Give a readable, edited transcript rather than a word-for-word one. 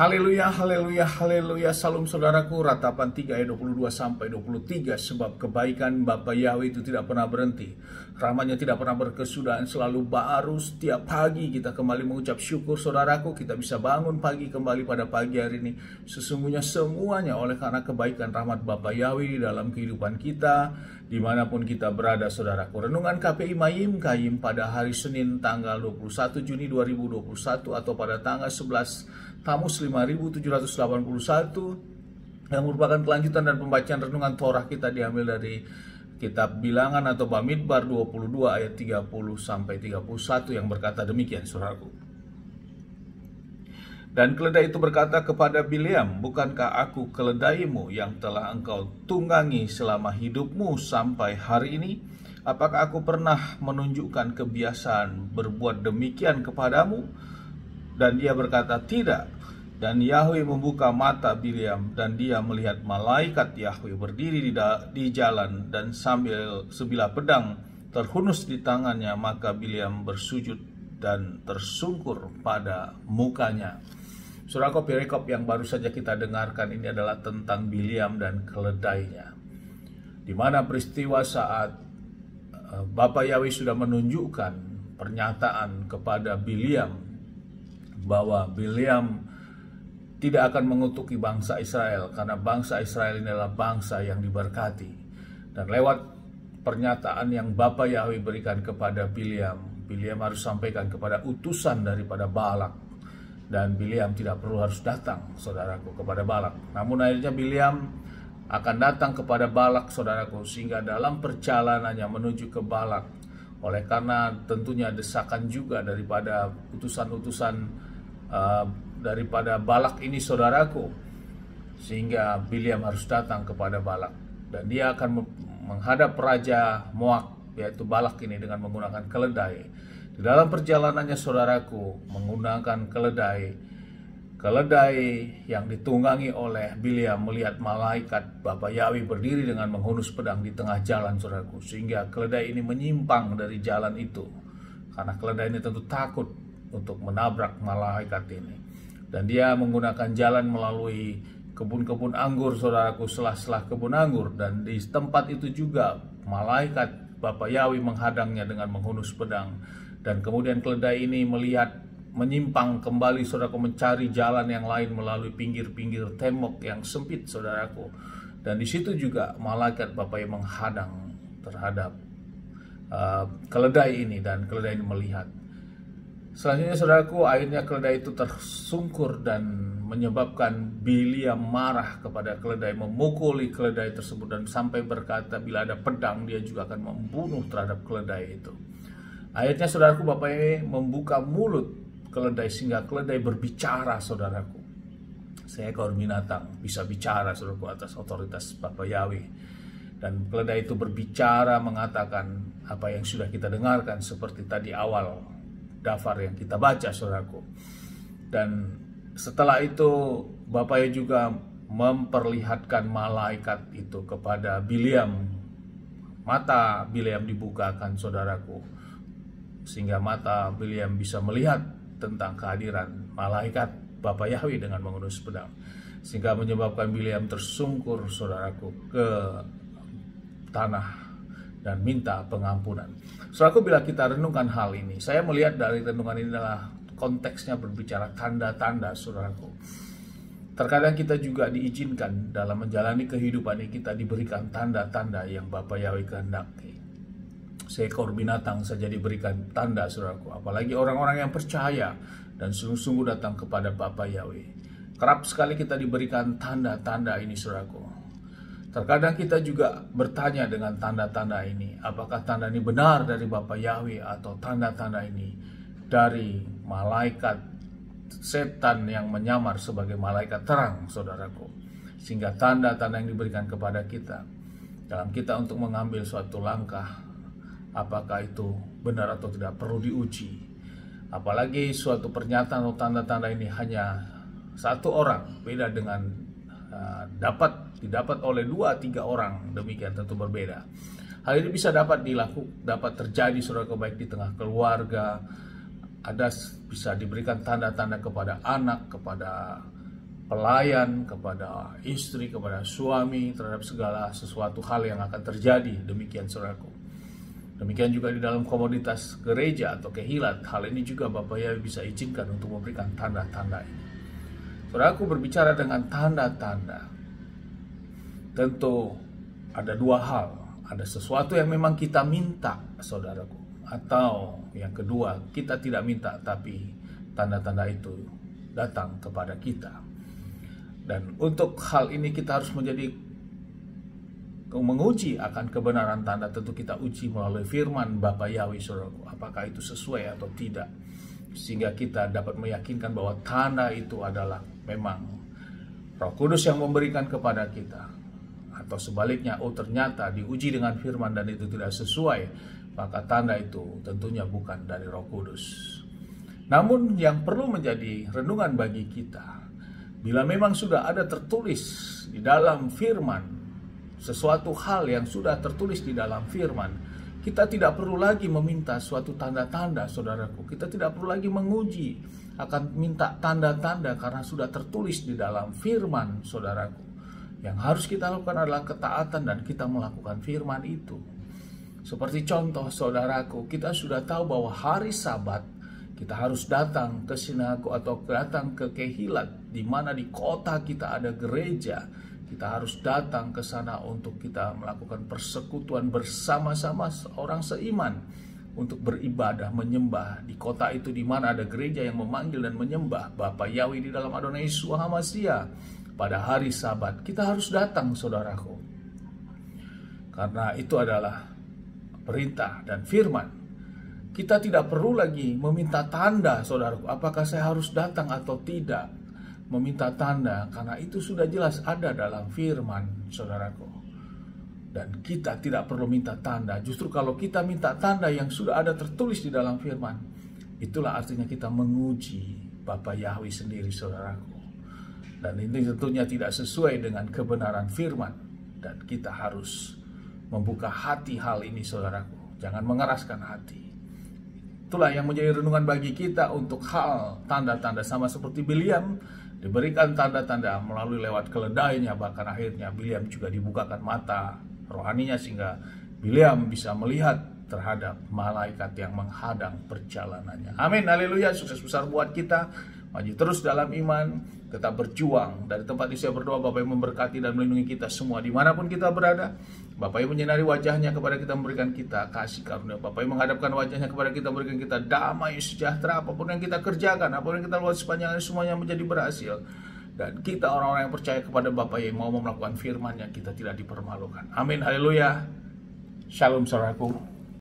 Haleluya, haleluya, haleluya. Salam saudaraku, ratapan 3 ayat 22 sampai 23. Sebab kebaikan Bapa Yahweh itu tidak pernah berhenti, rahmatnya tidak pernah berkesudahan, selalu baru setiap pagi. Kita kembali mengucap syukur saudaraku, kita bisa bangun pagi kembali pada pagi hari ini. Sesungguhnya semuanya oleh karena kebaikan rahmat Bapa Yahweh dalam kehidupan kita, dimanapun kita berada saudaraku. Renungan KPI Mayim Kayim pada hari Senin tanggal 21 Juni 2021 atau pada tanggal 11 Tamus 5781 yang merupakan kelanjutan dan pembacaan renungan Torah. Kita diambil dari kitab Bilangan atau Bamidbar 22 ayat 30 sampai 31 yang berkata demikian saudaraku. Dan keledai itu berkata kepada Bileam, "Bukankah aku keledaimu yang telah engkau tunggangi selama hidupmu sampai hari ini? Apakah aku pernah menunjukkan kebiasaan berbuat demikian kepadamu?" Dan dia berkata, "Tidak." Dan Yahweh membuka mata Bileam, dan dia melihat malaikat Yahweh berdiri di jalan, dan sambil sebilah pedang terhunus di tangannya, maka Bileam bersujud dan tersungkur pada mukanya. Saudaraku, perikop yang baru saja kita dengarkan ini adalah tentang Bileam dan keledainya, di mana peristiwa saat Bapa Yahweh sudah menunjukkan pernyataan kepada Bileam bahwa Bileam tidak akan mengutuki bangsa Israel karena bangsa Israel ini adalah bangsa yang diberkati. Dan lewat pernyataan yang Bapa Yahweh berikan kepada Bileam, Bileam harus sampaikan kepada utusan daripada Balak. Dan Bileam tidak perlu harus datang, saudaraku, kepada Balak. Namun akhirnya Bileam akan datang kepada Balak, saudaraku, sehingga dalam perjalanannya menuju ke Balak, oleh karena tentunya desakan juga daripada utusan-utusan daripada Balak ini, saudaraku, sehingga Bileam harus datang kepada Balak, dan dia akan menghadap Raja Moab, yaitu Balak ini, dengan menggunakan keledai. Di dalam perjalanannya, saudaraku, menggunakan keledai yang ditunggangi oleh Bileam melihat malaikat Bapa Yahweh berdiri dengan menghunus pedang di tengah jalan, saudaraku, sehingga keledai ini menyimpang dari jalan itu, karena keledai ini tentu takut untuk menabrak malaikat ini. Dan dia menggunakan jalan melalui kebun-kebun anggur, saudaraku, selah-selah kebun anggur. Dan di tempat itu juga malaikat Bapa Yahweh menghadangnya dengan menghunus pedang. Dan kemudian keledai ini melihat menyimpang kembali, saudaraku, mencari jalan yang lain melalui pinggir-pinggir tembok yang sempit, saudaraku. Dan di situ juga malaikat Bapa Yahweh menghadang terhadap keledai ini, dan keledai ini melihat. Selanjutnya, saudaraku, akhirnya keledai itu tersungkur dan menyebabkan Bileam marah kepada keledai, memukuli keledai tersebut, dan sampai berkata bila ada pedang dia juga akan membunuh terhadap keledai itu. Akhirnya, saudaraku, Bapa Yahweh membuka mulut keledai sehingga keledai berbicara, saudaraku. Seekor binatang bisa bicara, saudaraku, atas otoritas Bapa Yahweh. Dan keledai itu berbicara, mengatakan apa yang sudah kita dengarkan seperti tadi awal daftar yang kita baca, saudaraku. Dan setelah itu Bapa Yahweh juga memperlihatkan malaikat itu kepada Bileam. Mata Bileam dibukakan, saudaraku, sehingga mata Bileam bisa melihat tentang kehadiran malaikat Bapa Yahweh dengan menghunus pedang, sehingga menyebabkan Bileam tersungkur, saudaraku, ke tanah dan minta pengampunan. Saudaraku, bila kita renungkan hal ini, saya melihat dari renungan ini adalah konteksnya berbicara tanda-tanda, saudaraku. Terkadang kita juga diizinkan dalam menjalani kehidupan ini, kita diberikan tanda-tanda yang Bapa Yahweh kehendaki. Seekor binatang saja diberikan tanda, saudaraku, apalagi orang-orang yang percaya dan sungguh-sungguh datang kepada Bapa Yahweh. Kerap sekali kita diberikan tanda-tanda ini, saudaraku. Terkadang kita juga bertanya dengan tanda-tanda ini, apakah tanda ini benar dari Bapa Yahweh atau tanda-tanda ini dari malaikat setan yang menyamar sebagai malaikat terang, saudaraku. Sehingga tanda-tanda yang diberikan kepada kita dalam kita untuk mengambil suatu langkah, apakah itu benar atau tidak, perlu diuji. Apalagi suatu pernyataan atau tanda-tanda ini hanya satu orang, beda dengan didapat oleh 2-3 orang, demikian tentu berbeda. Hal ini bisa dapat terjadi, saudara, baik di tengah keluarga, ada bisa diberikan tanda-tanda kepada anak, kepada pelayan, kepada istri, kepada suami, terhadap segala sesuatu hal yang akan terjadi. Demikian saudaraku. Demikian juga di dalam komoditas gereja atau kehilat. Hal ini juga Bapak Yahweh bisa izinkan untuk memberikan tanda-tanda ini. Saudaraku, berbicara dengan tanda-tanda, tentu ada dua hal. Ada sesuatu yang memang kita minta, saudaraku. Atau yang kedua, kita tidak minta, tapi tanda-tanda itu datang kepada kita. Dan untuk hal ini kita harus menguji akan kebenaran tanda. Tentu kita uji melalui firman Bapa Yahweh, saudaraku. Apakah itu sesuai atau tidak. Sehingga kita dapat meyakinkan bahwa tanda itu adalah memang Roh Kudus yang memberikan kepada kita. Atau sebaliknya, ternyata diuji dengan firman dan itu tidak sesuai, maka tanda itu tentunya bukan dari Roh Kudus. Namun yang perlu menjadi renungan bagi kita, bila memang sudah ada tertulis di dalam firman, sesuatu hal yang sudah tertulis di dalam firman, kita tidak perlu lagi meminta suatu tanda-tanda, saudaraku. Kita tidak perlu lagi menguji akan minta tanda-tanda karena sudah tertulis di dalam firman, saudaraku. Yang harus kita lakukan adalah ketaatan dan kita melakukan firman itu. Seperti contoh, saudaraku, kita sudah tahu bahwa hari Sabat kita harus datang ke sinagog atau datang ke kehilat, di mana di kota kita ada gereja. Kita harus datang ke sana untuk kita melakukan persekutuan bersama-sama orang seiman untuk beribadah, menyembah di kota itu, di mana ada gereja yang memanggil dan menyembah Bapa Yahweh di dalam Adonai Yeshua HaMashiach. Pada hari Sabat kita harus datang, saudaraku, karena itu adalah perintah dan firman. Kita tidak perlu lagi meminta tanda, saudaraku. Apakah saya harus datang atau tidak meminta tanda, karena itu sudah jelas ada dalam firman, saudaraku. Dan kita tidak perlu minta tanda. Justru kalau kita minta tanda yang sudah ada tertulis di dalam firman, itulah artinya kita menguji Bapa Yahweh sendiri, saudaraku. Dan ini tentunya tidak sesuai dengan kebenaran firman. Dan kita harus membuka hati hal ini, saudaraku. Jangan mengeraskan hati. Itulah yang menjadi renungan bagi kita untuk hal tanda-tanda, sama seperti Bileam diberikan tanda-tanda melalui lewat keledainya. Bahkan akhirnya Bileam juga dibukakan mata rohaninya sehingga Bileam bisa melihat terhadap malaikat yang menghadang perjalanannya. Amin, haleluya. Sukses besar buat kita. Maju terus dalam iman, tetap berjuang. Dari tempat ini saya berdoa, Bapak yang memberkati dan melindungi kita semua dimanapun kita berada. Bapak yang menyinari wajahnya kepada kita, memberikan kita kasih karunia. Bapak yang menghadapkan wajahnya kepada kita, memberikan kita damai sejahtera. Apapun yang kita kerjakan, apapun yang kita lakukan sepanjang hari, semuanya menjadi berhasil. Dan kita orang-orang yang percaya kepada Bapak yang mau melakukan firman-Nya, kita tidak dipermalukan. Amin, haleluya. Shalom, saudaraku.